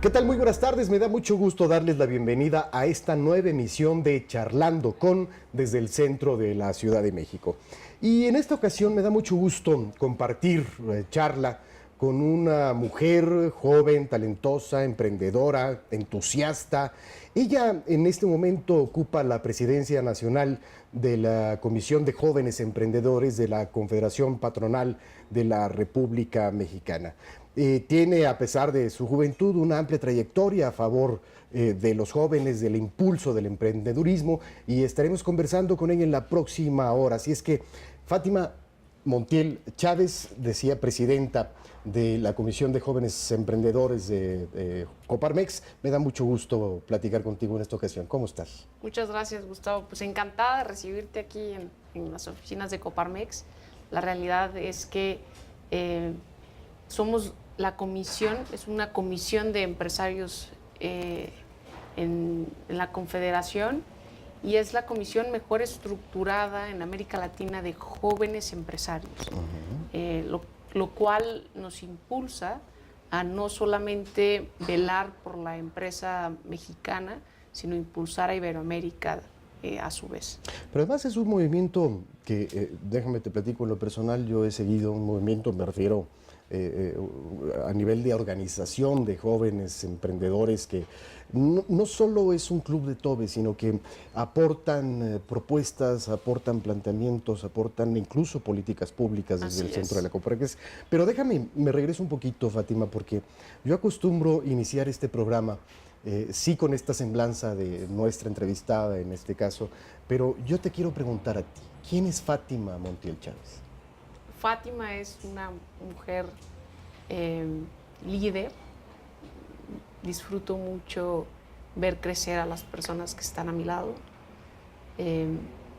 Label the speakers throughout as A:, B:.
A: ¿Qué tal? Muy buenas tardes. Me da mucho gusto darles la bienvenida a esta nueva emisión de Charlando con desde el centro de la Ciudad de México. Y en esta ocasión me da mucho gusto compartir charla con una mujer joven, talentosa, emprendedora, entusiasta. Ella en este momento ocupa la presidencia nacional de la Comisión de Jóvenes Emprendedores de la Confederación Patronal de la República Mexicana. Tiene, a pesar de su juventud, una amplia trayectoria a favor de los jóvenes, del impulso del emprendedurismo, y estaremos conversando con ella en la próxima hora. Así es que Fátima Montiel Chávez, decía, presidenta de la Comisión de Jóvenes Emprendedores de Coparmex, me da mucho gusto platicar contigo en esta ocasión. ¿Cómo estás?
B: Muchas gracias, Gustavo. Pues encantada de recibirte aquí en las oficinas de Coparmex. La realidad es que somos la comisión, es una comisión de empresarios en la Confederación, y es la comisión mejor estructurada en América Latina de jóvenes empresarios, lo cual nos impulsa a no solamente velar por la empresa mexicana, sino impulsar a Iberoamérica a su vez.
A: Pero además es un movimiento que, déjame te platico en lo personal, yo he seguido un movimiento, me refiero a nivel de organización de jóvenes emprendedores que no solo es un club de tobe, sino que aportan propuestas, aportan planteamientos, aportan incluso políticas públicas desde el centro de la Coparmex. Pero déjame, me regreso un poquito, Fátima, porque yo acostumbro iniciar este programa sí con esta semblanza de nuestra entrevistada en este caso, pero yo te quiero preguntar a ti, ¿quién es Fátima Montiel Chávez?
B: Fátima es una mujer líder. Disfruto mucho ver crecer a las personas que están a mi lado.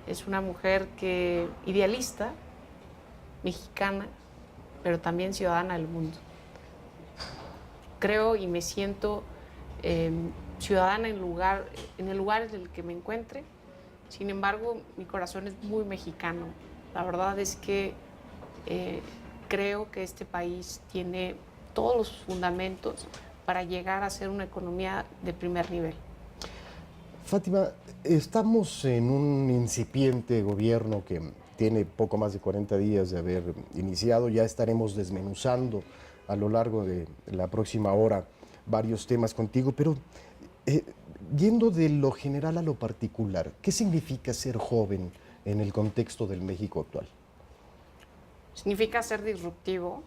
B: Es una mujer idealista, mexicana, pero también ciudadana del mundo. Creo y me siento ciudadana en el lugar en el que me encuentre. Sin embargo, mi corazón es muy mexicano. La verdad es que creo que este país tiene todos los fundamentos para llegar a ser una economía de primer nivel.
A: Fátima, estamos en un incipiente gobierno que tiene poco más de 40 días de haber iniciado. Ya estaremos desmenuzando a lo largo de la próxima hora varios temas contigo, pero yendo de lo general a lo particular, ¿qué significa ser joven en el contexto del México actual?
B: Significa ser disruptivo.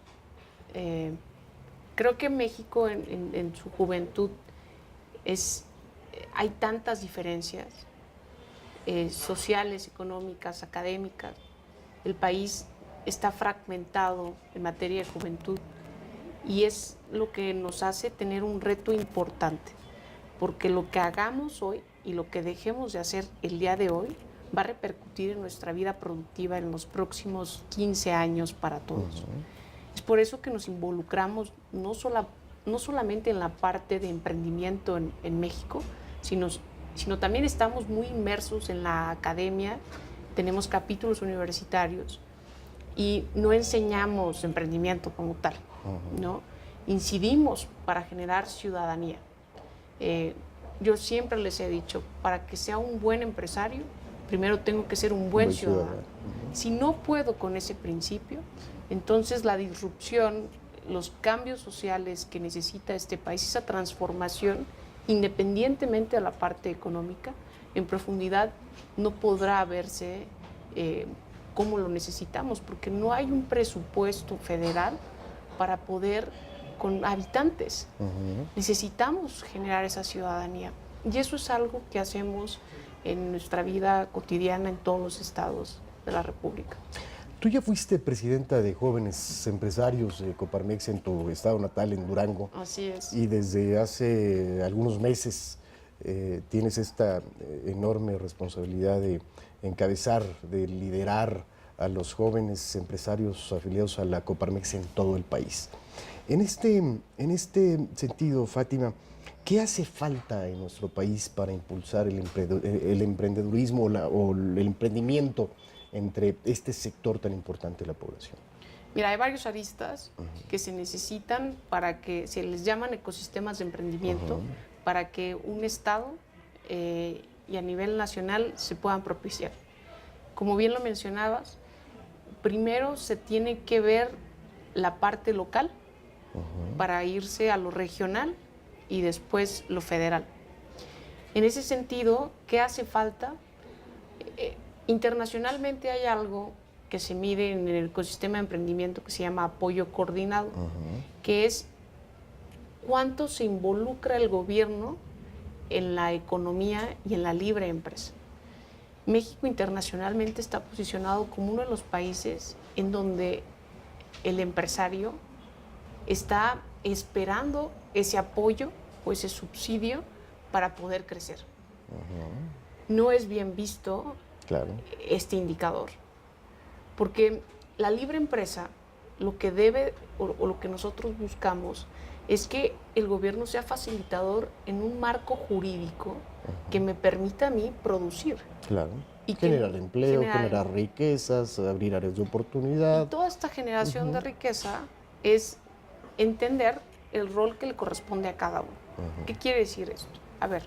B: Creo que México en su juventud hay tantas diferencias sociales, económicas, académicas. El país está fragmentado en materia de juventud, y es lo que nos hace tener un reto importante, porque lo que hagamos hoy y lo que dejemos de hacer el día de hoy va a repercutir en nuestra vida productiva en los próximos 15 años para todos. Es por eso que nos involucramos no solamente en la parte de emprendimiento en México, sino también estamos muy inmersos en la academia, tenemos capítulos universitarios y no enseñamos emprendimiento como tal, ¿no? Incidimos para generar ciudadanía. Yo siempre les he dicho, para que sea un buen empresario, primero tengo que ser un buen ciudadano. Si no puedo con ese principio, entonces la disrupción, los cambios sociales que necesita este país, esa transformación, independientemente de la parte económica, en profundidad no podrá verse como lo necesitamos, porque no hay un presupuesto federal para poder con habitantes. Necesitamos generar esa ciudadanía, y eso es algo que hacemos en nuestra vida cotidiana en todos los estados de la República.
A: Tú ya fuiste presidenta de Jóvenes Empresarios de Coparmex en tu estado natal, en Durango.
B: Así es.
A: Y desde hace algunos meses tienes esta enorme responsabilidad de encabezar, de liderar a los jóvenes empresarios afiliados a la Coparmex en todo el país. En este sentido, Fátima, ¿qué hace falta en nuestro país para impulsar el emprendedurismo o el emprendimiento entre este sector tan importante de la población?
B: Mira, hay varios aristas que se necesitan para que se les llaman ecosistemas de emprendimiento, para que un Estado y a nivel nacional se puedan propiciar. Como bien lo mencionabas, primero se tiene que ver la parte local para irse a lo regional y después lo federal. En ese sentido, ¿qué hace falta? Internacionalmente hay algo que se mide en el ecosistema de emprendimiento que se llama apoyo coordinado, que es cuánto se involucra el gobierno en la economía y en la libre empresa. México internacionalmente está posicionado como uno de los países en donde el empresario está esperando ese apoyo o ese subsidio para poder crecer. No es bien visto este indicador, porque la libre empresa lo que debe o lo que nosotros buscamos es que el gobierno sea facilitador en un marco jurídico que me permita a mí producir.
A: Claro. Y generar empleo, generar riquezas, abrir áreas de oportunidad.
B: Y toda esta generación de riqueza es entender el rol que le corresponde a cada uno. ¿Qué quiere decir esto? A ver,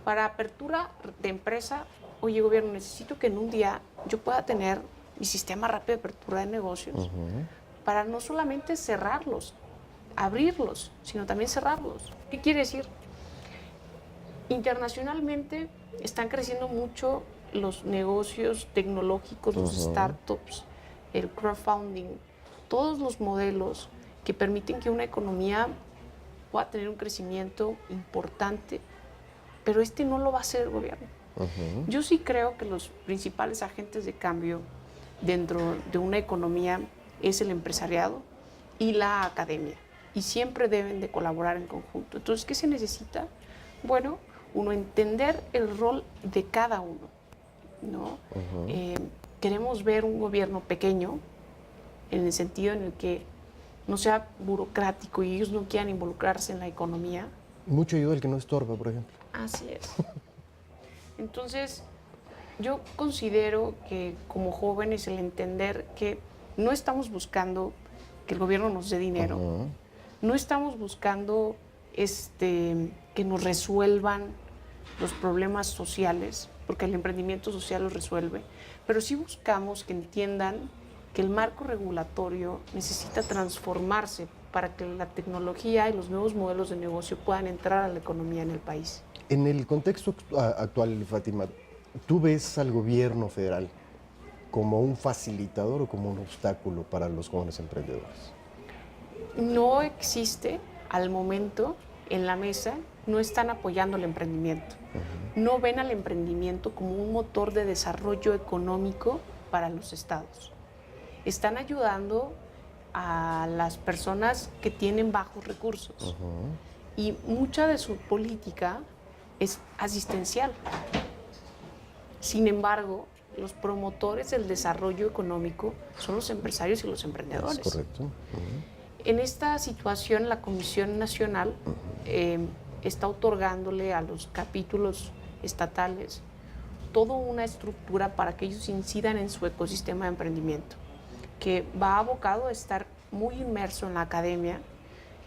B: para apertura de empresa, oye, gobierno, necesito que en un día yo pueda tener mi sistema rápido de apertura de negocios para no solamente cerrarlos, abrirlos, sino también cerrarlos. ¿Qué quiere decir? Internacionalmente están creciendo mucho los negocios tecnológicos, los startups, el crowdfunding, todos los modelos que permiten que una economía pueda tener un crecimiento importante, pero no lo va a hacer el gobierno. Yo sí creo que los principales agentes de cambio dentro de una economía es el empresariado y la academia, y siempre deben de colaborar en conjunto. Entonces, ¿qué se necesita? Bueno, uno, entender el rol de cada uno, ¿no? Queremos ver un gobierno pequeño, en el sentido en el que no sea burocrático y ellos no quieran involucrarse en la economía.
A: Mucho ayuda el que no estorba, por ejemplo.
B: Así es. Entonces, yo considero que como jóvenes el entender que no estamos buscando que el gobierno nos dé dinero, no estamos buscando que nos resuelvan los problemas sociales, porque el emprendimiento social los resuelve, pero sí buscamos que entiendan que el marco regulatorio necesita transformarse para que la tecnología y los nuevos modelos de negocio puedan entrar a la economía en el país.
A: En el contexto actual, Fátima, ¿tú ves al gobierno federal como un facilitador o como un obstáculo para los jóvenes emprendedores?
B: No existe al momento en la mesa, no están apoyando el emprendimiento. No ven al emprendimiento como un motor de desarrollo económico para los estados. Están ayudando a las personas que tienen bajos recursos. Y mucha de su política es asistencial. Sin embargo, los promotores del desarrollo económico son los empresarios y los emprendedores.
A: Es correcto.
B: En esta situación, la Comisión Nacional está otorgándole a los capítulos estatales toda una estructura para que ellos incidan en su ecosistema de emprendimiento, que va abocado a estar muy inmerso en la academia,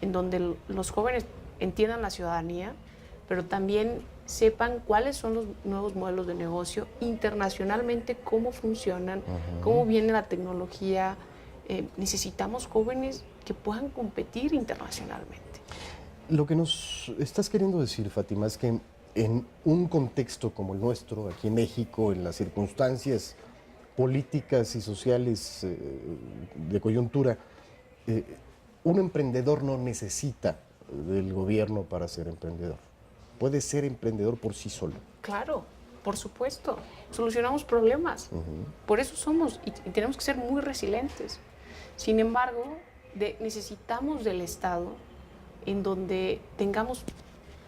B: en donde los jóvenes entiendan la ciudadanía, pero también sepan cuáles son los nuevos modelos de negocio internacionalmente, cómo funcionan, cómo viene la tecnología. Necesitamos jóvenes que puedan competir internacionalmente.
A: Lo que nos estás queriendo decir, Fátima, es que en un contexto como el nuestro, aquí en México, en las circunstancias políticas y sociales de coyuntura, un emprendedor no necesita del gobierno para ser emprendedor. Puede ser emprendedor por sí solo.
B: Claro, por supuesto. Solucionamos problemas. Por eso somos y tenemos que ser muy resilientes. Sin embargo, necesitamos del Estado en donde tengamos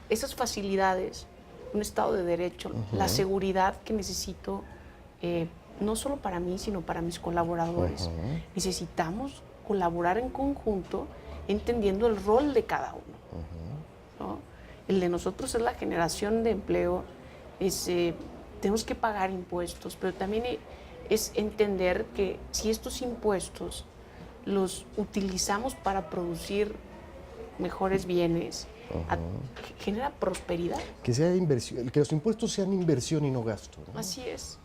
B: esas facilidades, un Estado de Derecho, la seguridad que necesito, no solo para mí, sino para mis colaboradores. Necesitamos colaborar en conjunto, entendiendo el rol de cada uno, ¿no? El de nosotros es la generación de empleo, tenemos que pagar impuestos, pero también es entender que si estos impuestos los utilizamos para producir mejores bienes, genera prosperidad.
A: Que sea inversión, que los impuestos sean inversión y no gasto, ¿no?
B: Así es.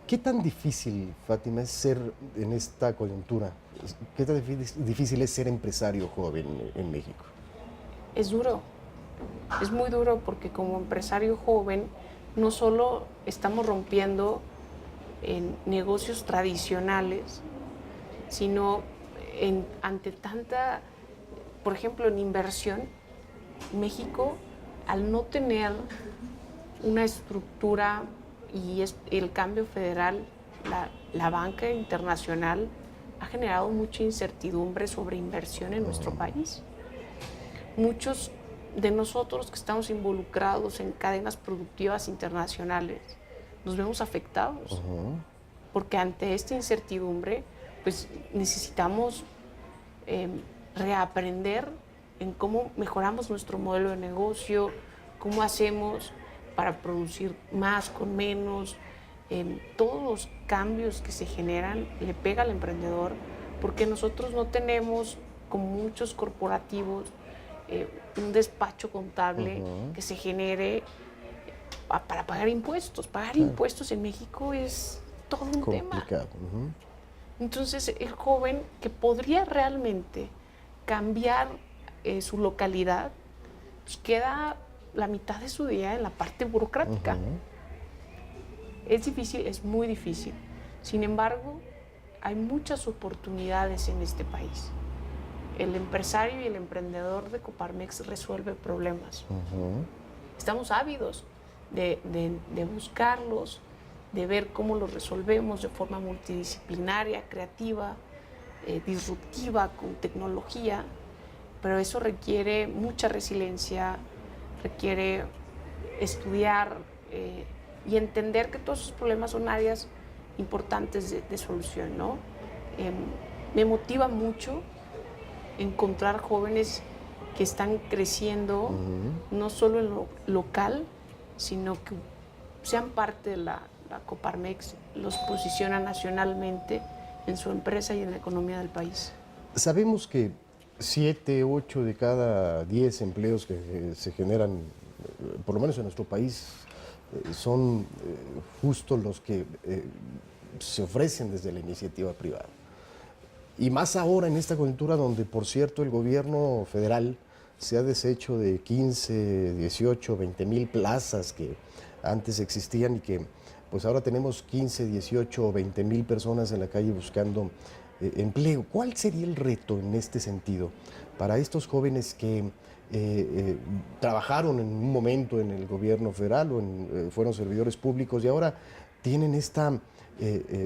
A: ¿Qué tan difícil, Fátima, es ser en esta coyuntura? ¿Qué tan difícil es ser empresario joven en México?
B: Es duro, es muy duro porque como empresario joven no solo estamos rompiendo en negocios tradicionales, sino ante tanta, por ejemplo, en inversión, México, al no tener una estructura y el cambio federal, la banca internacional ha generado mucha incertidumbre sobre inversión en nuestro país. Muchos de nosotros que estamos involucrados en cadenas productivas internacionales nos vemos afectados, porque ante esta incertidumbre pues necesitamos reaprender en cómo mejoramos nuestro modelo de negocio, cómo hacemos para producir más con menos. Todos los cambios que se generan le pega al emprendedor, porque nosotros no tenemos, como muchos corporativos, un despacho contable que se genere para pagar impuestos. Pagar impuestos en México es todo un
A: complicado.
B: tema. Entonces, el joven que podría realmente cambiar su localidad, pues queda la mitad de su día en la parte burocrática. Es difícil, es muy difícil. Sin embargo, hay muchas oportunidades en este país. El empresario y el emprendedor de Coparmex resuelve problemas. Estamos ávidos de buscarlos, de ver cómo los resolvemos de forma multidisciplinaria, creativa, disruptiva, con tecnología, pero eso requiere mucha resiliencia, requiere estudiar y entender que todos esos problemas son áreas importantes de solución, ¿no? Me motiva mucho encontrar jóvenes que están creciendo, no solo en lo local, sino que sean parte de la Coparmex, los posiciona nacionalmente en su empresa y en la economía del país.
A: Sabemos que 7, 8 de cada 10 empleos que se generan, por lo menos en nuestro país, son justo los que se ofrecen desde la iniciativa privada. Y más ahora en esta coyuntura donde, por cierto, el gobierno federal se ha deshecho de 15, 18, 20 mil plazas que antes existían y que pues ahora tenemos 15, 18 o 20 mil personas en la calle buscando empleo. ¿Cuál sería el reto en este sentido para estos jóvenes que trabajaron en un momento en el gobierno federal o fueron servidores públicos y ahora tienen esta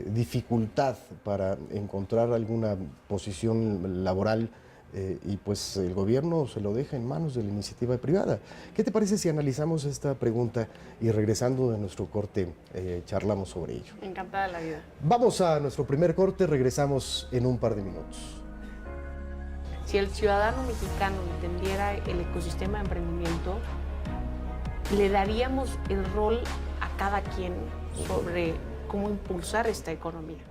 A: dificultad para encontrar alguna posición laboral y pues el gobierno se lo deja en manos de la iniciativa privada? ¿Qué te parece si analizamos esta pregunta y regresando de nuestro corte charlamos sobre ello?
B: Encantada de la vida.
A: Vamos a nuestro primer corte, regresamos en un par de minutos.
B: Si el ciudadano mexicano entendiera el ecosistema de emprendimiento, le daríamos el rol a cada quien sobre cómo impulsar esta economía.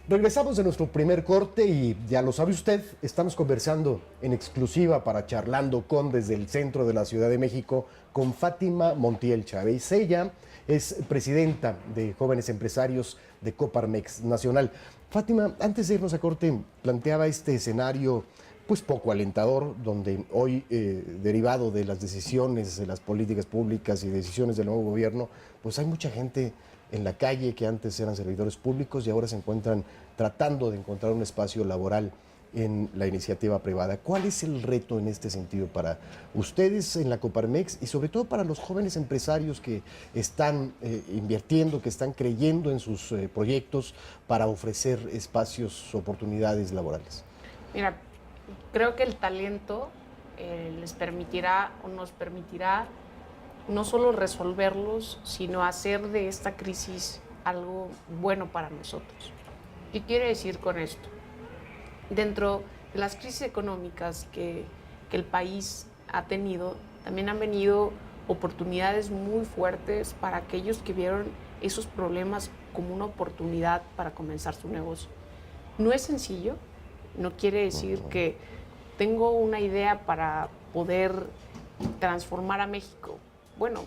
A: Regresamos de nuestro primer corte y ya lo sabe usted, estamos conversando en exclusiva para Charlando con desde el centro de la Ciudad de México con Fátima Montiel Chávez. Ella es presidenta de Jóvenes Empresarios de Coparmex Nacional. Fátima, antes de irnos a corte, planteaba este escenario pues poco alentador, donde hoy, derivado de las decisiones de las políticas públicas y decisiones del nuevo gobierno, pues hay mucha gente en la calle que antes eran servidores públicos y ahora se encuentran tratando de encontrar un espacio laboral en la iniciativa privada. ¿Cuál es el reto en este sentido para ustedes en la Coparmex y sobre todo para los jóvenes empresarios que están invirtiendo, que están creyendo en sus proyectos para ofrecer espacios, oportunidades laborales?
B: Mira, creo que el talento les permitirá o nos permitirá no solo resolverlos, sino hacer de esta crisis algo bueno para nosotros. ¿Qué quiere decir con esto? Dentro de las crisis económicas que el país ha tenido, también han venido oportunidades muy fuertes para aquellos que vieron esos problemas como una oportunidad para comenzar su negocio. No es sencillo, no quiere decir que tengo una idea para poder transformar a México. Bueno,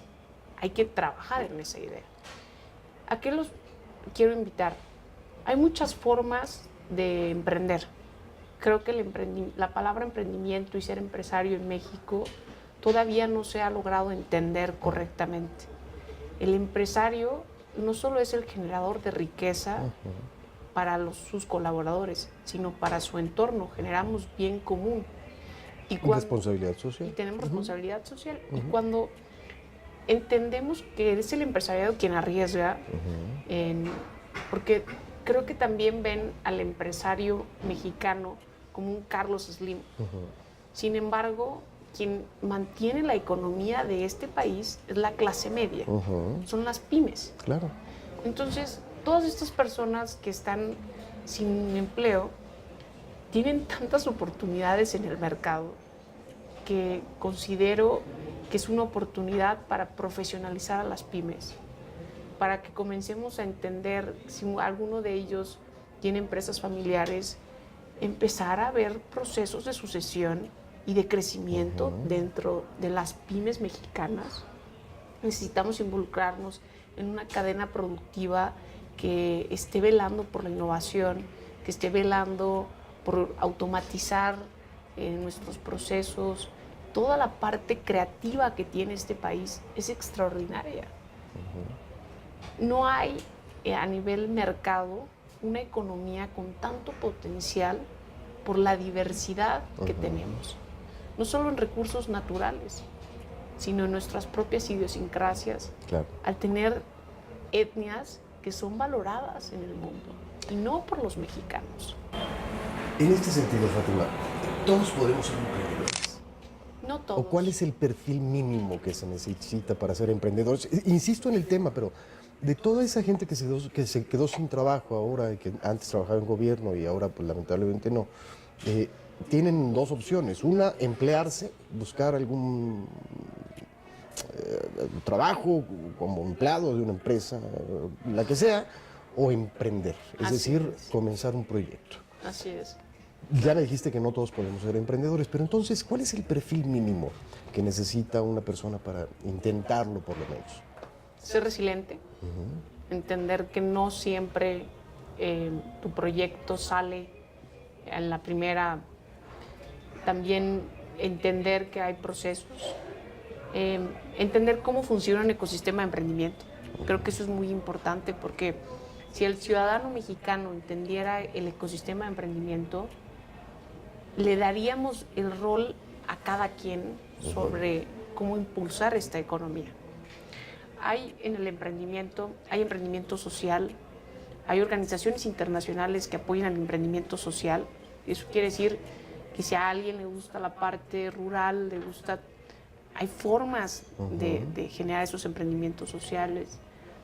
B: hay que trabajar en esa idea. ¿A qué los quiero invitar? Hay muchas formas de emprender. Creo que la palabra emprendimiento y ser empresario en México todavía no se ha logrado entender correctamente. El empresario no solo es el generador de riqueza para sus colaboradores, sino para su entorno. Generamos bien común. Y
A: responsabilidad social.
B: Y tenemos responsabilidad social. Y cuando entendemos que es el empresariado quien arriesga, porque creo que también ven al empresario mexicano como un Carlos Slim. Sin embargo, quien mantiene la economía de este país es la clase media, son las pymes.
A: Claro.
B: Entonces, todas estas personas que están sin empleo tienen tantas oportunidades en el mercado que considero que es una oportunidad para profesionalizar a las pymes, para que comencemos a entender si alguno de ellos tiene empresas familiares, empezar a ver procesos de sucesión y de crecimiento dentro de las pymes mexicanas. Necesitamos involucrarnos en una cadena productiva que esté velando por la innovación, que esté velando por automatizar nuestros procesos. Toda la parte creativa que tiene este país es extraordinaria. No hay a nivel mercado una economía con tanto potencial por la diversidad que tenemos. No solo en recursos naturales, sino en nuestras propias idiosincrasias, al tener etnias que son valoradas en el mundo, y no por los mexicanos.
A: En este sentido, Fátima, ¿todos podemos ser emprendedores?
B: No todos.
A: ¿O cuál es el perfil mínimo que se necesita para ser emprendedores? Insisto en el tema, pero de toda esa gente que se quedó sin trabajo ahora, que antes trabajaba en gobierno y ahora pues lamentablemente no, tienen dos opciones. Una, emplearse, buscar algún trabajo como empleado de una empresa, la que sea, o emprender, es decir, comenzar un proyecto.
B: Así es.
A: Ya le dijiste que no todos podemos ser emprendedores, pero entonces, ¿cuál es el perfil mínimo que necesita una persona para intentarlo, por lo menos?
B: Ser resiliente, entender que no siempre tu proyecto sale en la primera. También entender que hay procesos, entender cómo funciona un ecosistema de emprendimiento. Creo que eso es muy importante porque si el ciudadano mexicano entendiera el ecosistema de emprendimiento, le daríamos el rol a cada quien sobre cómo impulsar esta economía. Hay en el emprendimiento, hay emprendimiento social, hay organizaciones internacionales que apoyan el emprendimiento social. Eso quiere decir que si a alguien le gusta la parte rural, hay formas de generar esos emprendimientos sociales.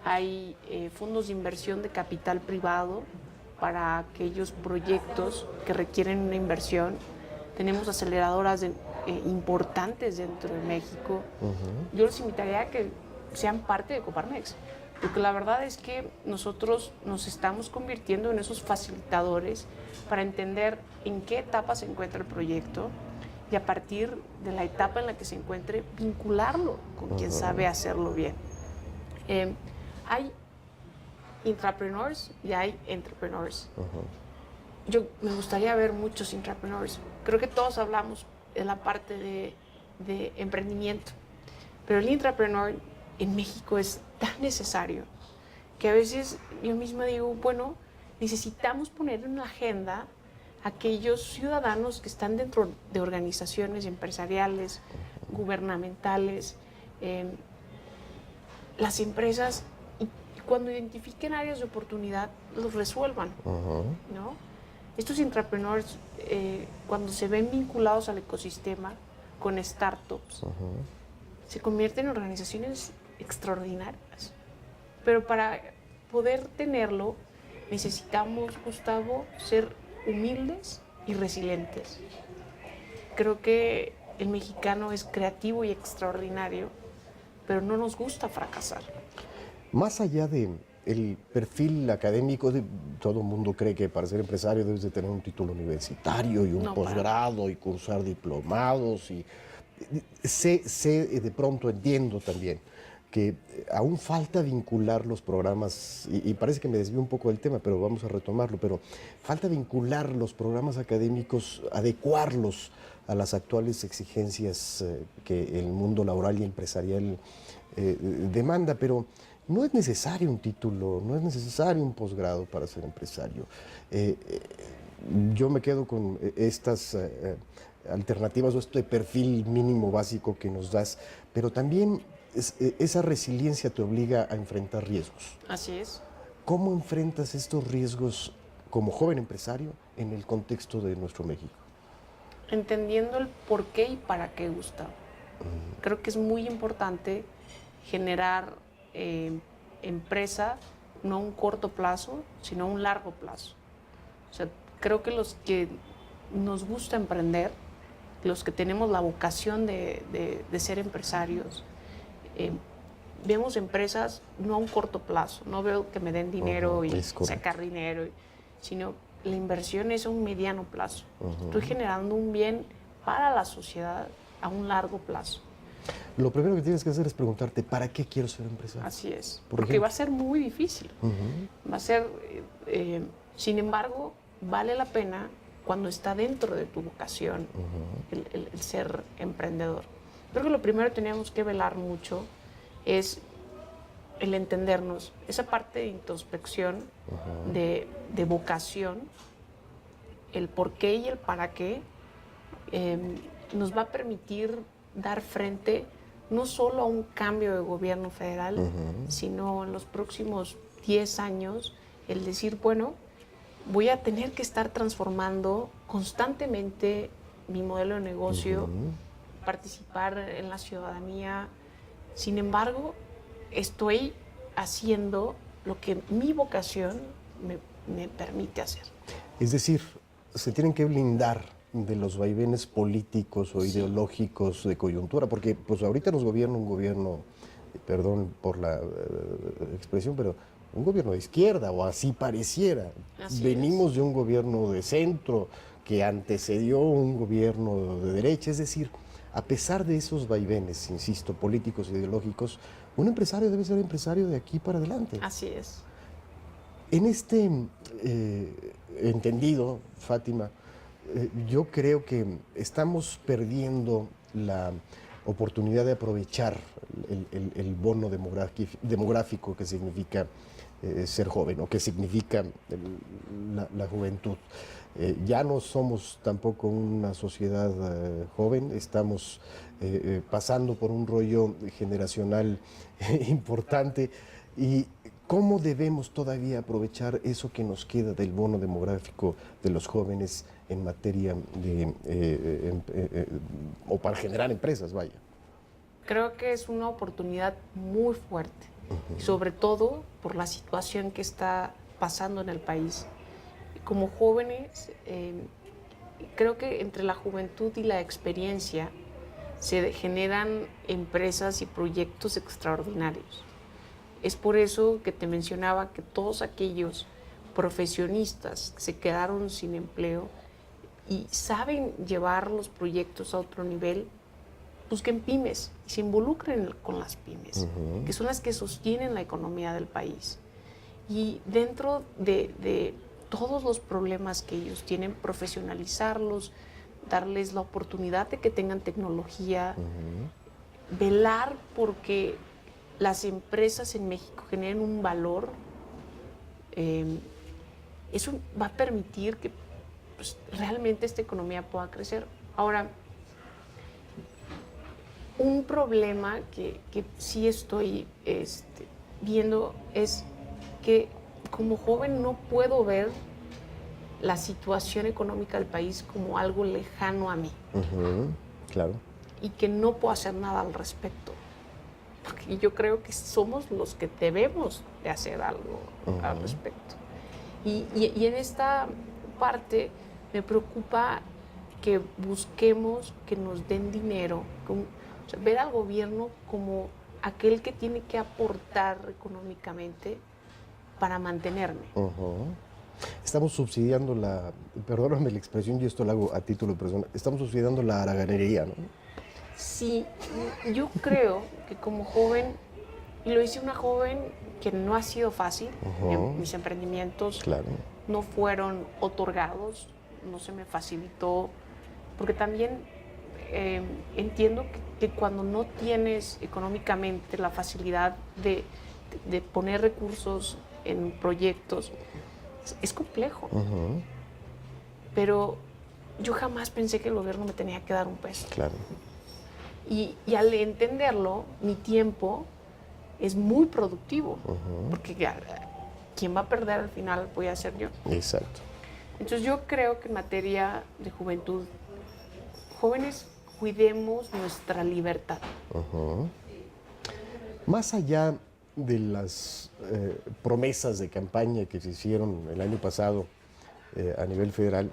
B: Hay fondos de inversión de capital privado para aquellos proyectos que requieren una inversión. Tenemos aceleradoras importantes dentro de México. Yo les invitaría a que sean parte de Coparmex, porque la verdad es que nosotros nos estamos convirtiendo en esos facilitadores para entender en qué etapa se encuentra el proyecto y a partir de la etapa en la que se encuentre, vincularlo con quien sabe hacerlo bien. Hay intrapreneurs y hay entrepreneurs. Yo me gustaría ver muchos intrapreneurs. Creo que todos hablamos de la parte de emprendimiento, pero el intrapreneur en México es tan necesario que a veces yo misma digo, bueno, necesitamos poner en la agenda a aquellos ciudadanos que están dentro de organizaciones empresariales, gubernamentales, las empresas, y cuando identifiquen áreas de oportunidad, los resuelvan, ¿no? Estos intrapreneurs, cuando se ven vinculados al ecosistema con startups, se convierten en organizaciones extraordinarias. Pero para poder tenerlo, necesitamos, Gustavo, ser humildes y resilientes. Creo que el mexicano es creativo y extraordinario, pero no nos gusta fracasar.
A: Más allá de el perfil académico, todo el mundo cree que para ser empresario debes de tener un título universitario y un
B: No,
A: posgrado y cursar diplomados. Y sé, de pronto entiendo también que aún falta vincular los programas, y parece que me desvío un poco del tema, pero vamos a retomarlo, pero falta vincular los programas académicos, adecuarlos a las actuales exigencias que el mundo laboral y empresarial demanda, pero no es necesario un título, no es necesario un posgrado para ser empresario. Yo me quedo con estas alternativas o este perfil mínimo básico que nos das, pero también esa resiliencia te obliga a enfrentar riesgos.
B: Así es.
A: ¿Cómo enfrentas estos riesgos como joven empresario en el contexto de nuestro México?
B: Entendiendo el por qué y para qué, Gustavo. Creo que es muy importante generar empresa no a un corto plazo, sino a un largo plazo. O sea, creo que los que nos gusta emprender, los que tenemos la vocación de ser empresarios, vemos empresas no a un corto plazo, no veo que me den dinero y sacar dinero, sino la inversión es a un mediano plazo. Estoy generando un bien para la sociedad a un largo plazo.
A: Lo primero que tienes que hacer es preguntarte, ¿para qué quiero ser empresario?
B: Así es, porque va a ser muy difícil. Va a ser, sin embargo, vale la pena cuando está dentro de tu vocación el ser emprendedor. Creo que lo primero que teníamos que velar mucho es el entendernos, esa parte de introspección, de vocación, el por qué y el para qué, nos va a permitir dar frente no solo a un cambio de gobierno federal, sino en los próximos 10 años, el decir, bueno, voy a tener que estar transformando constantemente mi modelo de negocio, participar en la ciudadanía. Sin embargo, estoy haciendo lo que mi vocación me permite hacer.
A: Es decir, se tienen que blindar de los vaivenes políticos o ideológicos de coyuntura, porque pues ahorita nos gobierna un gobierno, perdón por la expresión, pero un gobierno de izquierda, o así pareciera. Venimos de un gobierno de centro que antecedió un gobierno de derecha, es decir, a pesar de esos vaivenes, insisto, políticos e ideológicos, un empresario debe ser empresario de aquí para adelante.
B: Así es.
A: En este entendido, Fátima, yo creo que estamos perdiendo la oportunidad de aprovechar el bono demográfico que significa ser joven, o que significa la juventud. Ya no somos tampoco una sociedad joven, estamos pasando por un rollo generacional importante. ¿Y cómo debemos todavía aprovechar eso que nos queda del bono demográfico de los jóvenes en materia de o para generar empresas, vaya?
B: Creo que es una oportunidad muy fuerte, sobre todo por la situación que está pasando en el país. Como jóvenes, creo que entre la juventud y la experiencia se generan empresas y proyectos extraordinarios. Es por eso que te mencionaba que todos aquellos profesionistas que se quedaron sin empleo y saben llevar los proyectos a otro nivel, busquen pymes y se involucren con las pymes, que son las que sostienen la economía del país. Y dentro de todos los problemas que ellos tienen, profesionalizarlos, darles la oportunidad de que tengan tecnología, velar porque las empresas en México generen un valor, eso va a permitir que pues, realmente esta economía pueda crecer. Ahora, un problema que sí estoy viendo es que como joven no puedo ver la situación económica del país como algo lejano a mí.
A: Claro.
B: Y que no puedo hacer nada al respecto. Porque yo creo que somos los que debemos de hacer algo al respecto. Y en esta parte me preocupa que busquemos que nos den dinero, o sea, ver al gobierno como aquel que tiene que aportar económicamente para mantenerme.
A: Estamos subsidiando perdóname la expresión, y esto lo hago a título personal, estamos subsidiando la haraganería, ¿no?
B: Sí, yo creo que como joven, y lo hice una joven que no ha sido fácil, mis emprendimientos
A: Claro.
B: no fueron otorgados, no se me facilitó, porque también entiendo que cuando no tienes económicamente la facilidad de poner recursos en proyectos, es complejo. Pero yo jamás pensé que el gobierno me tenía que dar un peso.
A: Claro.
B: Y al entenderlo, mi tiempo es muy productivo, porque quien va a perder al final voy a ser yo.
A: Exacto.
B: Entonces yo creo que en materia de juventud, jóvenes, cuidemos nuestra libertad.
A: Más allá de las promesas de campaña que se hicieron el año pasado a nivel federal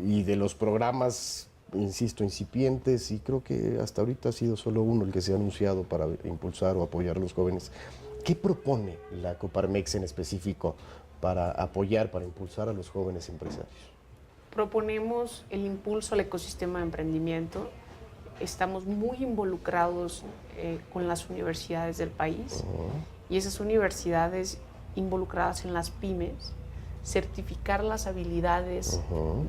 A: y de los programas, insisto, incipientes, y creo que hasta ahorita ha sido solo uno el que se ha anunciado para impulsar o apoyar a los jóvenes, ¿qué propone la Coparmex en específico para apoyar, para impulsar a los jóvenes empresarios?
B: Proponemos el impulso al ecosistema de emprendimiento. Estamos muy involucrados con las universidades del país y esas universidades involucradas en las pymes, certificar las habilidades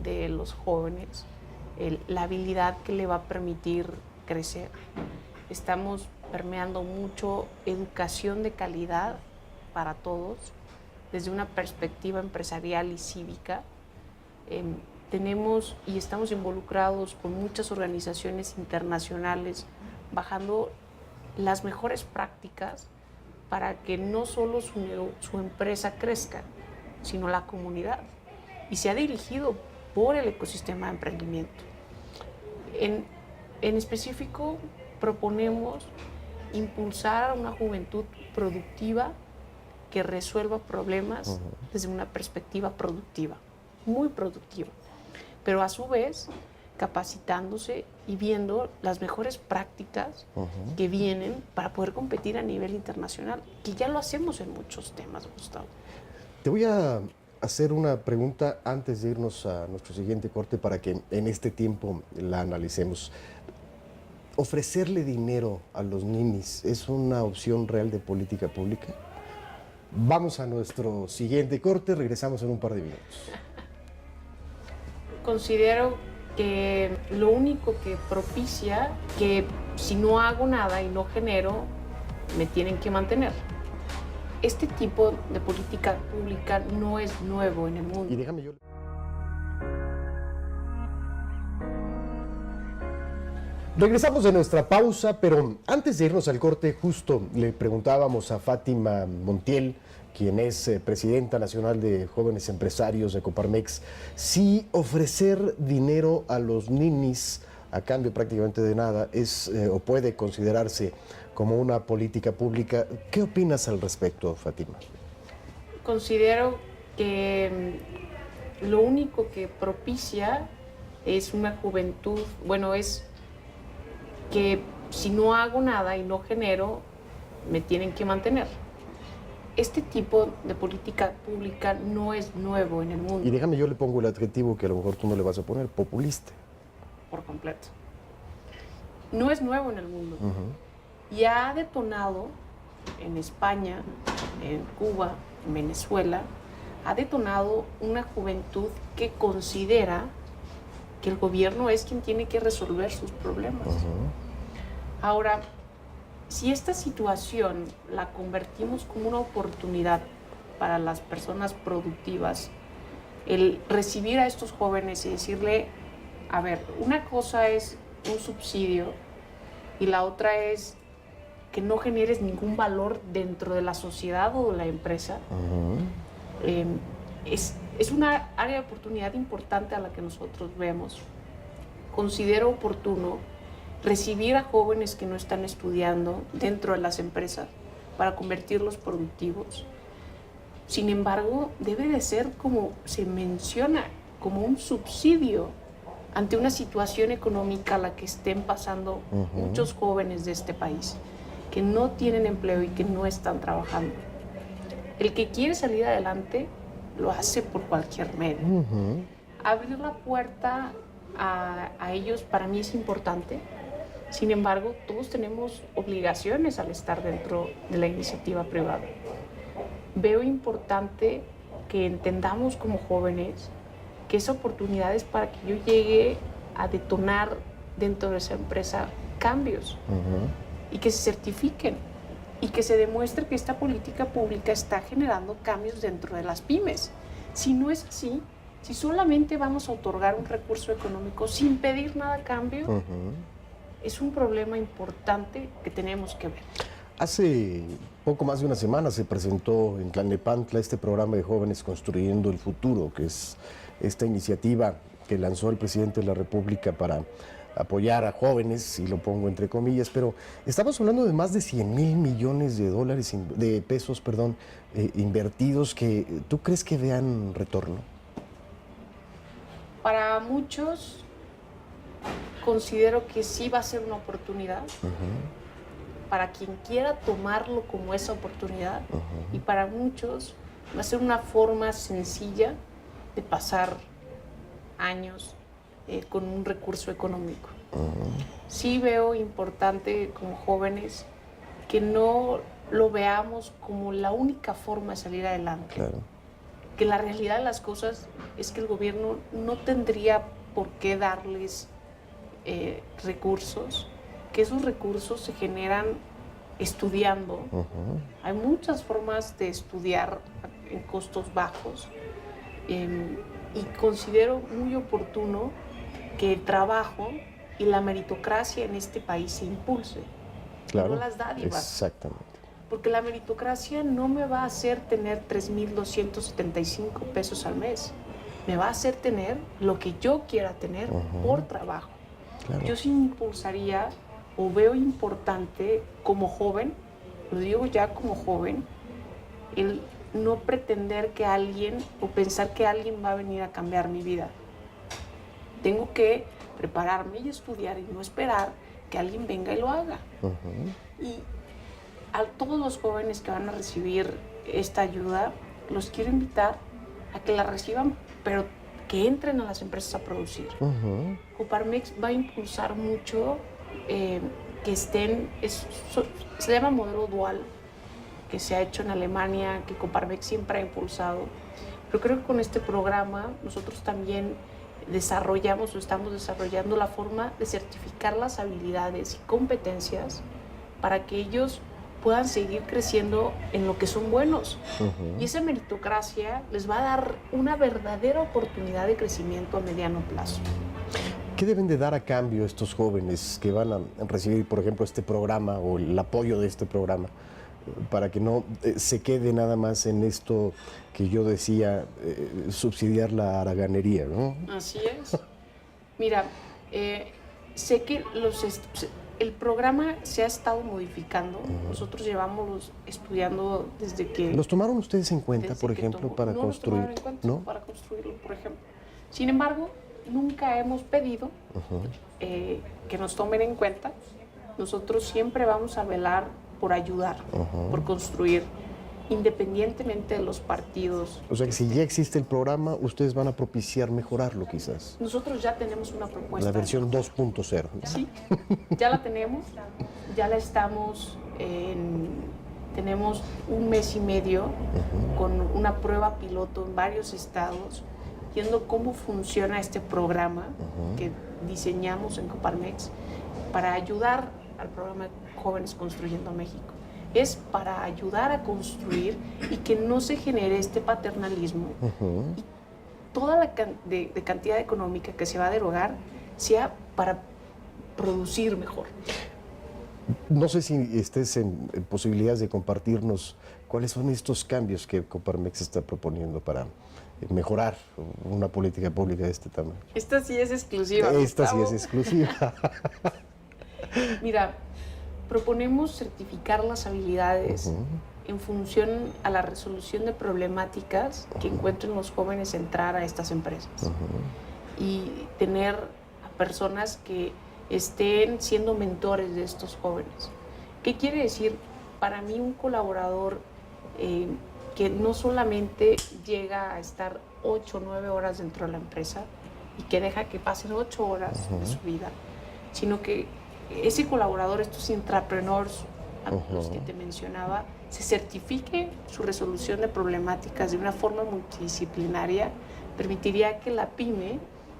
B: de los jóvenes, la habilidad que le va a permitir crecer. Estamos permeando mucho educación de calidad para todos, desde una perspectiva empresarial y cívica. Tenemos y estamos involucrados con muchas organizaciones internacionales, bajando las mejores prácticas para que no solo su empresa crezca, sino la comunidad. Y se ha dirigido por el ecosistema de emprendimiento. En específico, proponemos impulsar a una juventud productiva que resuelva problemas desde una perspectiva productiva, muy productiva, pero a su vez capacitándose y viendo las mejores prácticas que vienen para poder competir a nivel internacional, que ya lo hacemos en muchos temas, Gustavo.
A: Te voy a hacer una pregunta antes de irnos a nuestro siguiente corte para que en este tiempo la analicemos. ¿Ofrecerle dinero a los ninis es una opción real de política pública? Vamos a nuestro siguiente corte, regresamos en un par de minutos.
B: Considero que lo único que propicia que si no hago nada y no genero, me tienen que mantener. Este tipo de política pública no es nuevo en el mundo.
A: Y déjame yo... Regresamos de nuestra pausa, pero antes de irnos al corte, justo le preguntábamos a Fátima Montiel, quien es presidenta nacional de Jóvenes Empresarios de Coparmex, si ofrecer dinero a los ninis a cambio prácticamente de nada es o puede considerarse como una política pública. ¿Qué opinas al respecto, Fátima?
B: Considero que lo único que propicia es una juventud, es que si no hago nada y no genero, me tienen que mantener. Este tipo de política pública no es nuevo en el mundo.
A: Y déjame, yo le pongo el adjetivo que a lo mejor tú no le vas a poner, populista.
B: Por completo. No es nuevo en el mundo. Y ha detonado en España, en Cuba, en Venezuela, ha detonado una juventud que considera que el gobierno es quien tiene que resolver sus problemas. Ahora, si esta situación la convertimos como una oportunidad para las personas productivas, el recibir a estos jóvenes y decirle, a ver, una cosa es un subsidio y la otra es que no generes ningún valor dentro de la sociedad o de la empresa, es una área de oportunidad importante a la que nosotros vemos. Considero oportuno recibir a jóvenes que no están estudiando dentro de las empresas para convertirlos productivos. Sin embargo, debe de ser como se menciona, como un subsidio ante una situación económica a la que estén pasando muchos jóvenes de este país. que no tienen empleo y que no están trabajando. El que quiere salir adelante lo hace por cualquier medio. Abrir la puerta a ellos para mí es importante. Sin embargo, todos tenemos obligaciones al estar dentro de la iniciativa privada. Veo importante que entendamos como jóvenes que esa oportunidad es para que yo llegue a detonar dentro de esa empresa cambios y que se certifiquen y que se demuestre que esta política pública está generando cambios dentro de las pymes. Si no es así, si solamente vamos a otorgar un recurso económico sin pedir nada a cambio, es un problema importante que tenemos que ver.
A: Hace poco más de una semana se presentó en Tlalnepantla este programa de Jóvenes Construyendo el Futuro, que es esta iniciativa que lanzó el presidente de la República para apoyar a jóvenes, y lo pongo entre comillas, pero estamos hablando de más de 100,000 millones de pesos, invertidos, que ¿tú crees que vean retorno?
B: Para muchos considero que sí va a ser una oportunidad, para quien quiera tomarlo como esa oportunidad, y para muchos va a ser una forma sencilla de pasar años con un recurso económico. Sí veo importante como jóvenes que no lo veamos como la única forma de salir adelante.
A: Claro.
B: Que la realidad de las cosas es que el gobierno no tendría por qué darles recursos, que esos recursos se generan estudiando. Hay muchas formas de estudiar en costos bajos, y considero muy oportuno que el trabajo y la meritocracia en este país se impulse,
A: Claro,
B: no las dádivas.
A: exactamente.
B: Porque la meritocracia no me va a hacer tener 3,275 pesos al mes. Me va a hacer tener lo que yo quiera tener por trabajo.
A: Claro.
B: Yo sí impulsaría o veo importante como joven, lo digo ya como joven, el no pretender que alguien o pensar que alguien va a venir a cambiar mi vida. Tengo que prepararme y estudiar y no esperar que alguien venga y lo haga. Y a todos los jóvenes que van a recibir esta ayuda, los quiero invitar a que la reciban, pero que entren a las empresas a producir. Coparmex va a impulsar mucho que estén, se llama modelo dual, que se ha hecho en Alemania, que Coparmex siempre ha impulsado. Pero creo que con este programa nosotros también estamos desarrollando la forma de certificar las habilidades y competencias para que ellos puedan seguir creciendo en lo que son buenos. Y esa meritocracia les va a dar una verdadera oportunidad de crecimiento a mediano plazo.
A: ¿Qué deben de dar a cambio estos jóvenes que van a recibir, por ejemplo, este programa o el apoyo de este programa, para que no se quede nada más en esto que yo decía, subsidiar la haraganería, ¿no?
B: Así es. Mira, sé que el programa se ha estado modificando. Nosotros llevamos estudiando desde que...
A: ¿Los tomaron ustedes en cuenta, por ejemplo, para
B: no
A: construir?
B: Los tomaron en cuenta,
A: ¿no?
B: Para construirlo, por ejemplo. Sin embargo, nunca hemos pedido que nos tomen en cuenta. Nosotros siempre vamos a velar por ayudar, por construir, independientemente de los partidos.
A: O sea que si ya existe el programa, ustedes van a propiciar mejorarlo quizás.
B: Nosotros ya tenemos una propuesta.
A: La versión 2.0.
B: Sí, ya la tenemos, ya la estamos tenemos 1 mes y medio con una prueba piloto en varios estados, viendo cómo funciona este programa que diseñamos en Coparmex para ayudar al programa Jóvenes Construyendo México. Es para ayudar a construir y que no se genere este paternalismo y toda la cantidad económica que se va a derogar sea para producir mejor.
A: No sé si estés en posibilidades de compartirnos cuáles son estos cambios que Coparmex está proponiendo para mejorar una política pública de este tamaño.
B: Esta sí es exclusiva.
A: Esta sí es exclusiva.
B: Mira, proponemos certificar las habilidades en función a la resolución de problemáticas que encuentren los jóvenes entrar a estas empresas. Y tener a personas que estén siendo mentores de estos jóvenes. ¿Qué quiere decir? Para mí un colaborador que no solamente llega a estar 8 o 9 horas dentro de la empresa y que deja que pasen 8 horas de su vida, sino que ese colaborador, estos intrapreneurs a los que te mencionaba, se certifique su resolución de problemáticas de una forma multidisciplinaria, permitiría que la pyme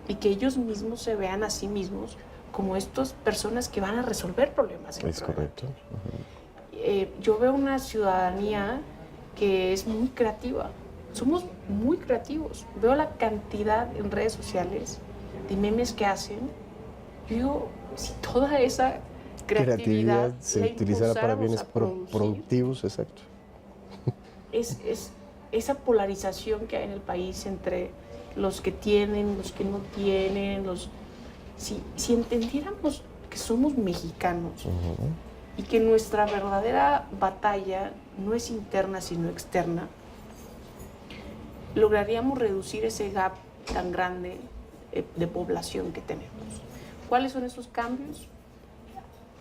B: y que ellos mismos se vean a sí mismos como estas personas que van a resolver problemas.
A: Es correcto.
B: Yo veo una ciudadanía que es muy creativa. Somos muy creativos. Veo la cantidad en redes sociales de memes que hacen. Digo, si toda esa creatividad
A: se utilizara para bienes productivos, exacto.
B: Es esa polarización que hay en el país entre los que tienen, los que no tienen, si entendiéramos que somos mexicanos y que nuestra verdadera batalla no es interna sino externa, lograríamos reducir ese gap tan grande de población que tenemos. ¿Cuáles son esos cambios?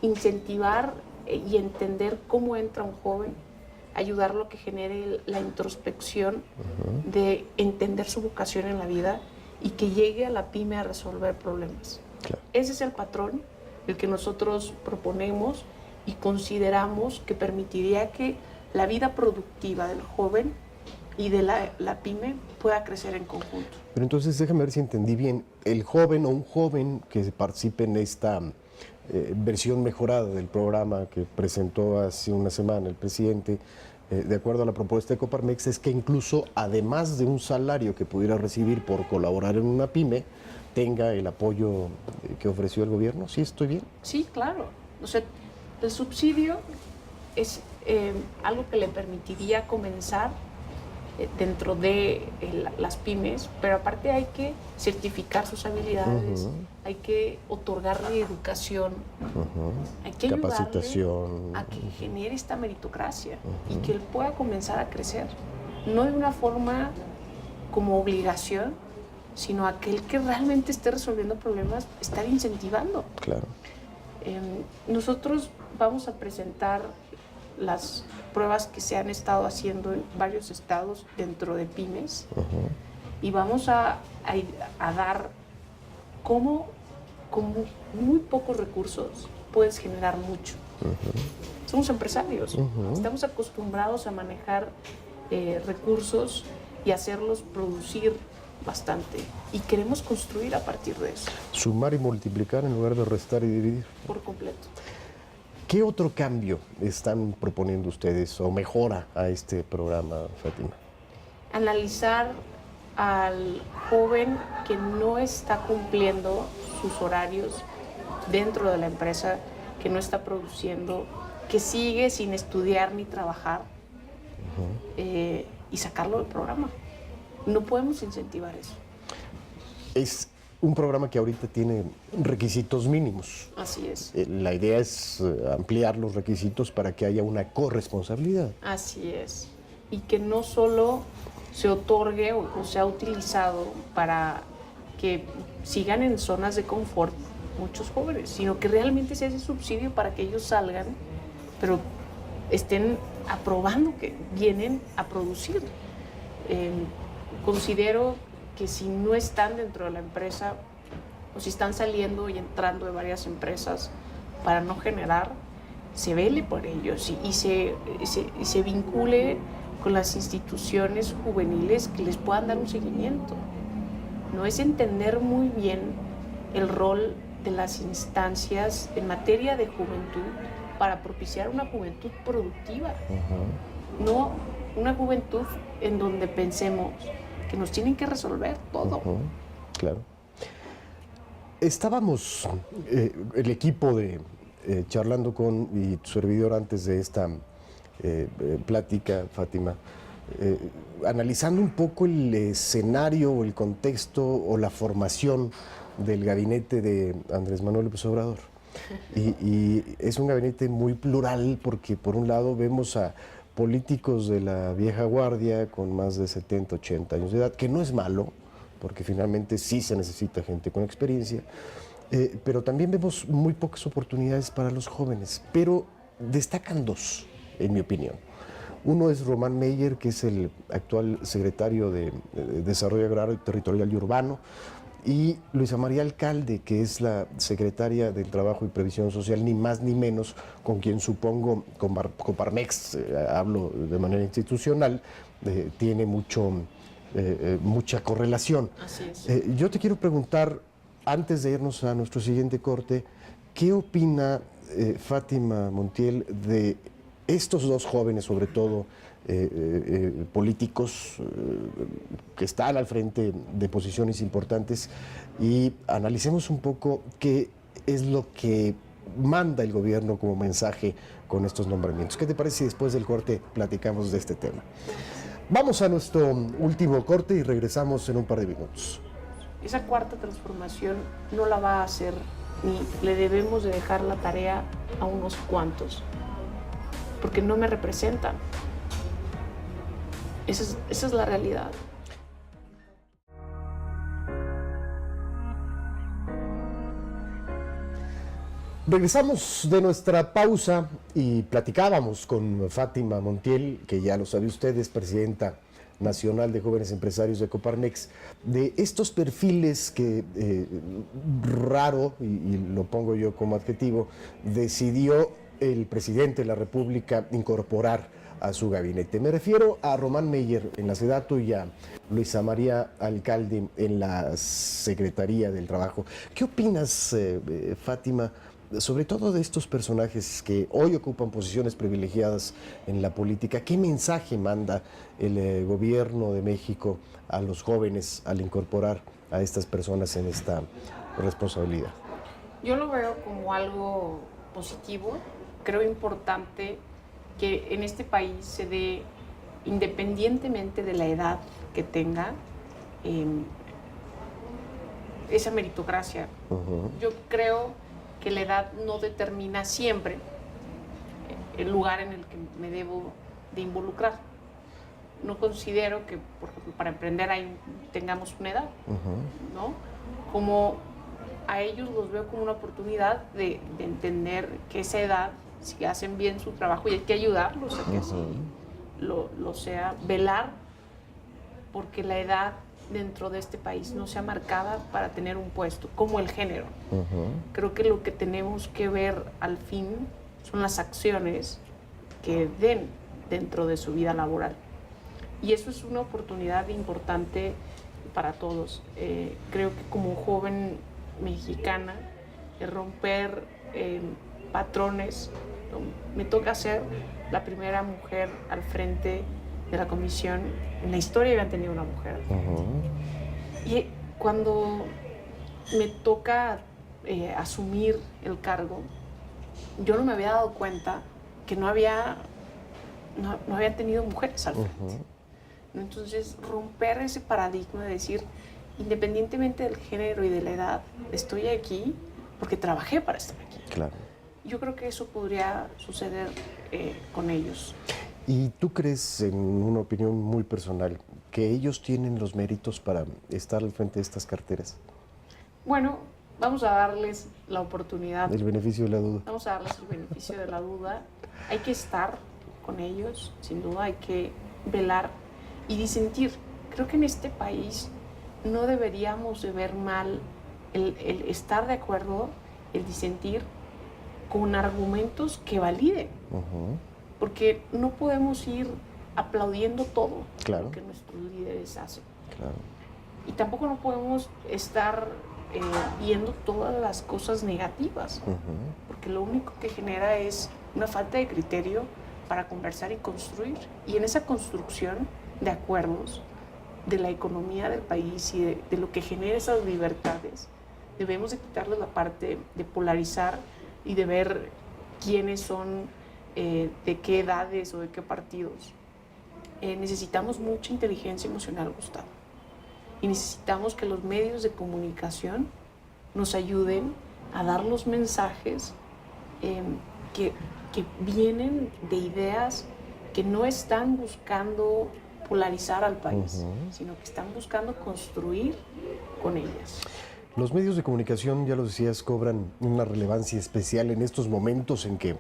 B: Incentivar y entender cómo entra un joven, ayudarlo a que genere la introspección de entender su vocación en la vida y que llegue a la pyme a resolver problemas.
A: Claro.
B: Ese es el patrón, el que nosotros proponemos y consideramos que permitiría que la vida productiva del joven y de la pyme pueda crecer en conjunto.
A: Pero entonces déjame ver si entendí bien. El joven o un joven que participe en esta versión mejorada del programa que presentó hace una semana el presidente, de acuerdo a la propuesta de Coparmex, es que incluso además de un salario que pudiera recibir por colaborar en una pyme, tenga el apoyo que ofreció el gobierno. ¿Sí estoy bien?
B: Sí, claro. O sea, el subsidio es algo que le permitiría comenzar dentro de las pymes, pero aparte hay que certificar sus habilidades, hay que otorgarle educación, hay que
A: capacitación,
B: a que genere esta meritocracia y que él pueda comenzar a crecer, no de una forma como obligación, sino aquel que realmente esté resolviendo problemas, estar incentivando.
A: Claro.
B: Nosotros vamos a presentar las pruebas que se han estado haciendo en varios estados dentro de pymes y vamos a dar cómo con muy pocos recursos puedes generar mucho. Somos empresarios, estamos acostumbrados a manejar recursos y hacerlos producir bastante y queremos construir a partir de eso.
A: Sumar y multiplicar en lugar de restar y dividir.
B: Por completo.
A: ¿Qué otro cambio están proponiendo ustedes o mejora a este programa, Fátima?
B: Analizar al joven que no está cumpliendo sus horarios dentro de la empresa, que no está produciendo, que sigue sin estudiar ni trabajar, y sacarlo del programa. No podemos incentivar eso.
A: Es un programa que ahorita tiene requisitos mínimos.
B: Así es.
A: La idea es ampliar los requisitos para que haya una corresponsabilidad.
B: Así es. Y que no solo se otorgue o sea utilizado para que sigan en zonas de confort muchos jóvenes, sino que realmente sea ese subsidio para que ellos salgan, pero estén aprobando que vienen a producir. Considero que si no están dentro de la empresa o si están saliendo y entrando de varias empresas para no generar, se vele por ellos y se vincule con las instituciones juveniles que les puedan dar un seguimiento. No es entender muy bien el rol de las instancias en materia de juventud para propiciar una juventud productiva, no una juventud en donde pensemos que nos tienen que resolver todo.
A: Claro. Estábamos, el equipo de Charlando con y tu servidor antes de esta plática, Fátima, analizando un poco el escenario o el contexto o la formación del gabinete de Andrés Manuel López Obrador. Y es un gabinete muy plural porque por un lado vemos a políticos de la vieja guardia con más de 70, 80 años de edad, que no es malo, porque finalmente sí se necesita gente con experiencia, pero también vemos muy pocas oportunidades para los jóvenes. Pero destacan dos, en mi opinión. Uno es Román Meyer, que es el actual secretario de Desarrollo Agrario, Territorial y Urbano, y Luisa María Alcalde, que es la secretaria del Trabajo y Previsión Social, ni más ni menos, con quien supongo Coparmex, hablo de manera institucional, tiene mucha correlación.
B: Así es.
A: Yo te quiero preguntar, antes de irnos a nuestro siguiente corte, ¿qué opina Fátima Montiel de estos dos jóvenes, sobre todo políticos que están al frente de posiciones importantes, y analicemos un poco qué es lo que manda el gobierno como mensaje con estos nombramientos? ¿Qué te parece si después del corte platicamos de este tema? Vamos a nuestro último corte y regresamos en un par de minutos.
B: Esa cuarta transformación no la va a hacer, ni le debemos de dejar la tarea a unos cuantos, porque no me representan. Esa es la realidad.
A: Regresamos de nuestra pausa y platicábamos con Fátima Montiel, que ya lo sabe usted, es presidenta nacional de Jóvenes Empresarios de Coparmex, de estos perfiles que raro, y lo pongo yo como adjetivo, decidió el presidente de la República incorporar a su gabinete. Me refiero a Román Meyer en la SEDATU y a Luisa María Alcalde en la Secretaría del Trabajo. ¿Qué opinas, Fátima, sobre todo de estos personajes que hoy ocupan posiciones privilegiadas en la política? ¿Qué mensaje manda el gobierno de México a los jóvenes al incorporar a estas personas en esta responsabilidad?
B: Yo lo veo como algo positivo. Creo importante que en este país se dé, independientemente de la edad que tenga, esa meritocracia. Yo creo que la edad no determina siempre el lugar en el que me debo de involucrar. No considero que, por ejemplo, para emprender tengamos una edad, ¿no? Como a ellos los veo como una oportunidad de entender que esa edad, si hacen bien su trabajo, y hay que ayudarlos a que así lo sea, velar porque la edad dentro de este país no sea marcada para tener un puesto, como el género. Creo que lo que tenemos que ver al fin son las acciones que den dentro de su vida laboral. Y eso es una oportunidad importante para todos. Creo que como joven mexicana, romper patrones, me toca ser la primera mujer al frente de la comisión. En la historia habían tenido una mujer. Y cuando me toca asumir el cargo, yo no me había dado cuenta que no había tenido mujeres al frente. Entonces, romper ese paradigma de decir, independientemente del género y de la edad, estoy aquí porque trabajé para estar aquí.
A: Claro.
B: Yo creo que eso podría suceder con ellos.
A: ¿Y tú crees, en una opinión muy personal, que ellos tienen los méritos para estar al frente de estas carteras?
B: Bueno, vamos a darles la oportunidad.
A: El beneficio de la duda.
B: Vamos a darles el beneficio de la duda. Hay que estar con ellos, sin duda, hay que velar y disentir. Creo que en este país no deberíamos de ver mal el estar de acuerdo, el disentir con argumentos que validen. Porque no podemos ir aplaudiendo todo lo que nuestros líderes hacen. Y tampoco no podemos estar viendo todas las cosas negativas, porque lo único que genera es una falta de criterio para conversar y construir. Y en esa construcción de acuerdos, de la economía del país y de lo que genera esas libertades, debemos de quitarle la parte de polarizar y de ver quiénes son, de qué edades o de qué partidos. Necesitamos mucha inteligencia emocional, Gustavo. Y necesitamos que los medios de comunicación nos ayuden a dar los mensajes que vienen de ideas que no están buscando polarizar al país, sino que están buscando construir con ellas.
A: Los medios de comunicación, ya lo decías, cobran una relevancia especial en estos momentos en que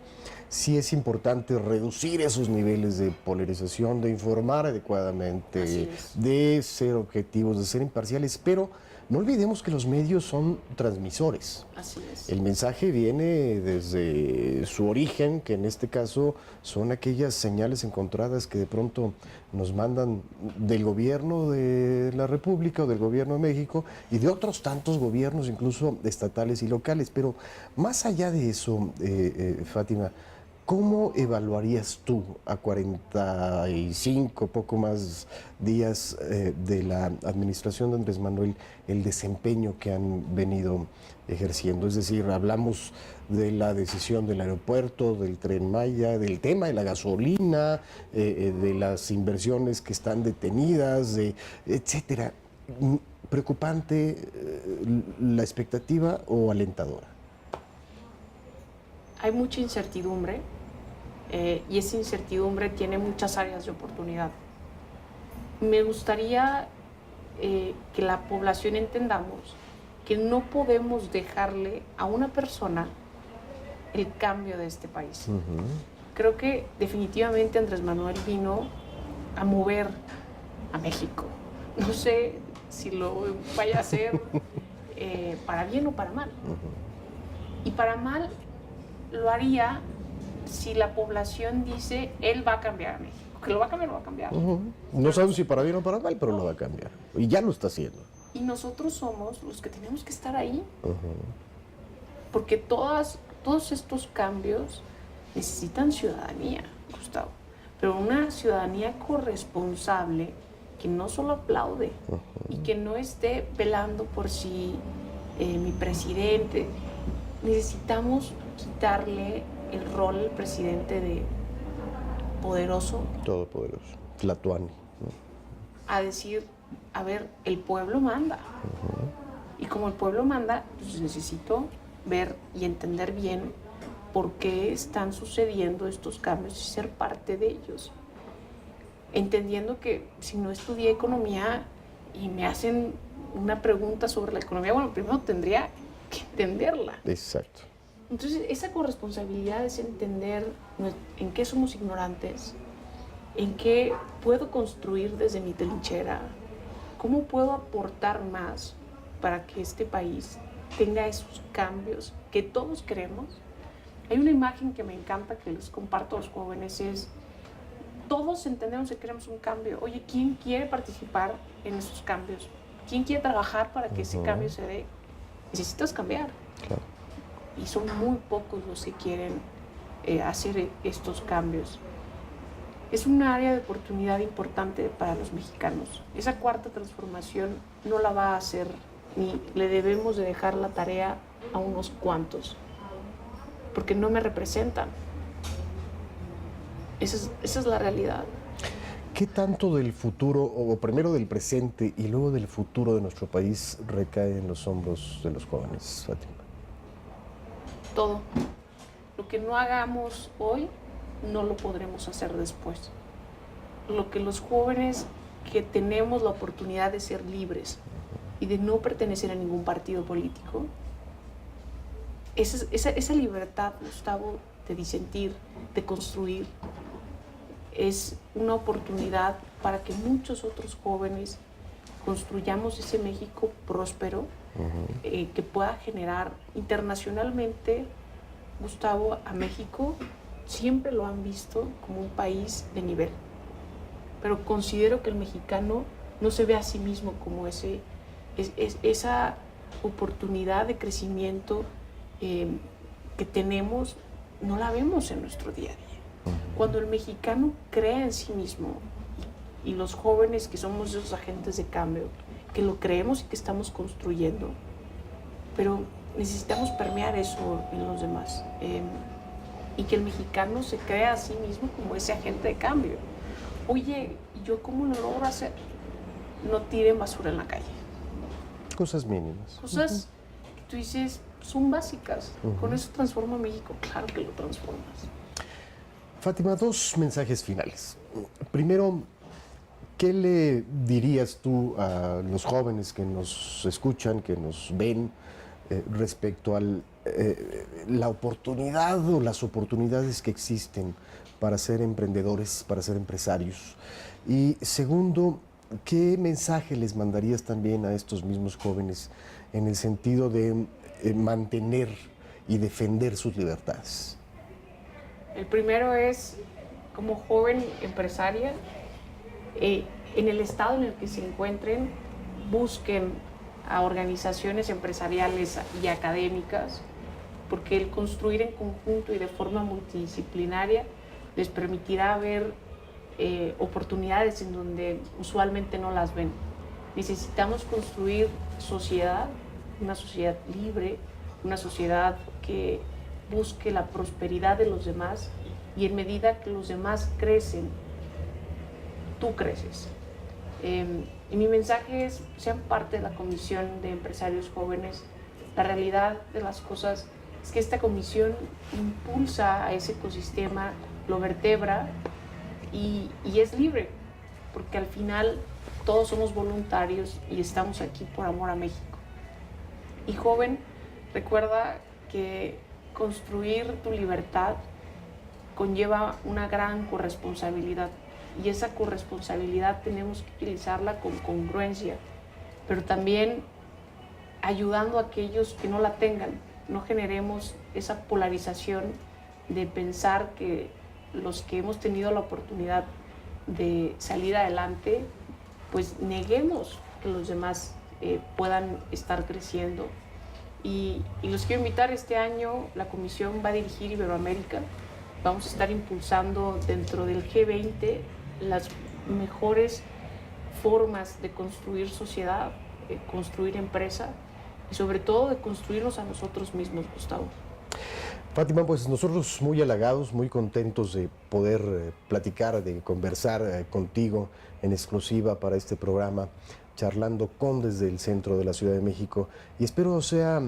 A: sí es importante reducir esos niveles de polarización, de informar adecuadamente, de ser objetivos, de ser imparciales, pero no olvidemos que los medios son transmisores.
B: Así es.
A: El mensaje viene desde su origen, que en este caso son aquellas señales encontradas que de pronto nos mandan del gobierno de la República o del gobierno de México y de otros tantos gobiernos, incluso estatales y locales. Pero más allá de eso, Fátima, ¿cómo evaluarías tú a 45, poco más días de la administración de Andrés Manuel el desempeño que han venido ejerciendo? Es decir, hablamos de la decisión del aeropuerto, del Tren Maya, del tema de la gasolina, de las inversiones que están detenidas, etcétera. ¿Preocupante la expectativa o alentadora?
B: Hay mucha incertidumbre y esa incertidumbre tiene muchas áreas de oportunidad. Me gustaría que la población entendamos que no podemos dejarle a una persona el cambio de este país. Creo que definitivamente Andrés Manuel vino a mover a México. No sé si lo vaya a hacer para bien o para mal. Y para mal lo haría si la población dice, él va a cambiar a México. Que lo va a cambiar, lo va a cambiar.
A: No sabemos si para bien o para mal, pero lo va a cambiar. Y ya lo está haciendo.
B: Y nosotros somos los que tenemos que estar ahí. Porque todos estos cambios necesitan ciudadanía, Gustavo. Pero una ciudadanía corresponsable que no solo aplaude y que no esté velando por si mi presidente. Necesitamos quitarle el rol al presidente de poderoso.
A: Todopoderoso. Tlatuani.
B: A decir, a ver, el pueblo manda. Y como el pueblo manda, pues necesito ver y entender bien por qué están sucediendo estos cambios y ser parte de ellos. Entendiendo que si no estudié economía y me hacen una pregunta sobre la economía, bueno, primero tendría que entenderla.
A: Exacto.
B: Entonces, esa corresponsabilidad es entender en qué somos ignorantes, en qué puedo construir desde mi trinchera, cómo puedo aportar más para que este país tenga esos cambios que todos queremos. Hay una imagen que me encanta, que les comparto a los jóvenes, es todos entendemos que queremos un cambio. Oye, ¿quién quiere participar en esos cambios? ¿Quién quiere trabajar para que ese cambio se dé? Necesitas cambiar.
A: Claro.
B: Y son muy pocos los que quieren hacer estos cambios. Es un área de oportunidad importante para los mexicanos. Esa cuarta transformación no la va a hacer, ni le debemos de dejar la tarea a unos cuantos, porque no me representan. Esa es la realidad.
A: ¿Qué tanto del futuro, o primero del presente y luego del futuro de nuestro país, recae en los hombros de los jóvenes, Fátima?
B: Todo. Lo que no hagamos hoy, no lo podremos hacer después. Lo que los jóvenes que tenemos la oportunidad de ser libres y de no pertenecer a ningún partido político, esa libertad, Gustavo, de disentir, de construir, es una oportunidad para que muchos otros jóvenes construyamos ese México próspero, que pueda generar internacionalmente. Gustavo, a México siempre lo han visto como un país de nivel, pero considero que el mexicano no se ve a sí mismo como esa oportunidad de crecimiento que tenemos, no la vemos en nuestro día a día. Cuando el mexicano cree en sí mismo, y los jóvenes que somos esos agentes de cambio, que lo creemos y que estamos construyendo, pero necesitamos permear eso en los demás, y que el mexicano se crea a sí mismo como ese agente de cambio. Oye, ¿yo cómo lo logro hacer? No tiren basura en la calle.
A: Cosas mínimas.
B: Cosas que tú dices son básicas. Con eso transforma México. Claro que lo transformas.
A: Fátima, dos mensajes finales. Primero, ¿qué le dirías tú a los jóvenes que nos escuchan, que nos ven, respecto a la oportunidad o las oportunidades que existen para ser emprendedores, para ser empresarios? Y segundo, ¿qué mensaje les mandarías también a estos mismos jóvenes en el sentido de mantener y defender sus libertades?
B: El primero es, como joven empresaria, en el estado en el que se encuentren, busquen a organizaciones empresariales y académicas, porque el construir en conjunto y de forma multidisciplinaria les permitirá ver oportunidades en donde usualmente no las ven. Necesitamos construir sociedad, una sociedad libre, una sociedad que busque la prosperidad de los demás, y en medida que los demás crecen, tú creces. Y mi mensaje es: sean parte de la Comisión de Empresarios Jóvenes. La realidad de las cosas es que esta comisión impulsa a ese ecosistema, lo vertebra y es libre, porque al final todos somos voluntarios y estamos aquí por amor a México. Y joven, recuerda que construir tu libertad conlleva una gran corresponsabilidad, y esa corresponsabilidad tenemos que utilizarla con congruencia, pero también ayudando a aquellos que no la tengan. No generemos esa polarización de pensar que los que hemos tenido la oportunidad de salir adelante, pues neguemos que los demás puedan estar creciendo. Y los quiero invitar. Este año la comisión va a dirigir Iberoamérica. Vamos a estar impulsando dentro del G20 las mejores formas de construir sociedad, construir empresa y sobre todo de construirnos a nosotros mismos, Gustavo.
A: Fátima, pues nosotros muy halagados, muy contentos de poder platicar, de conversar contigo en exclusiva para este programa, charlando con desde el centro de la Ciudad de México. Y espero sea,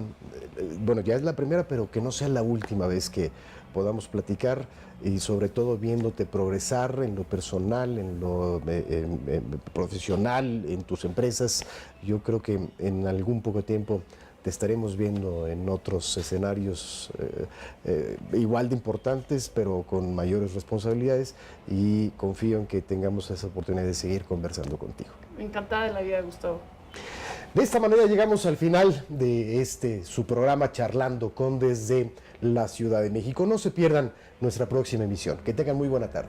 A: bueno, ya es la primera, pero que no sea la última vez que podamos platicar, y sobre todo viéndote progresar en lo personal, en lo profesional, en tus empresas. Yo creo que en algún poco tiempo te estaremos viendo en otros escenarios igual de importantes, pero con mayores responsabilidades, y confío en que tengamos esa oportunidad de seguir conversando contigo.
B: Encantada de la vida, Gustavo.
A: De esta manera llegamos al final de su programa Charlando con desde la Ciudad de México. No se pierdan nuestra próxima emisión. Que tengan muy buena tarde.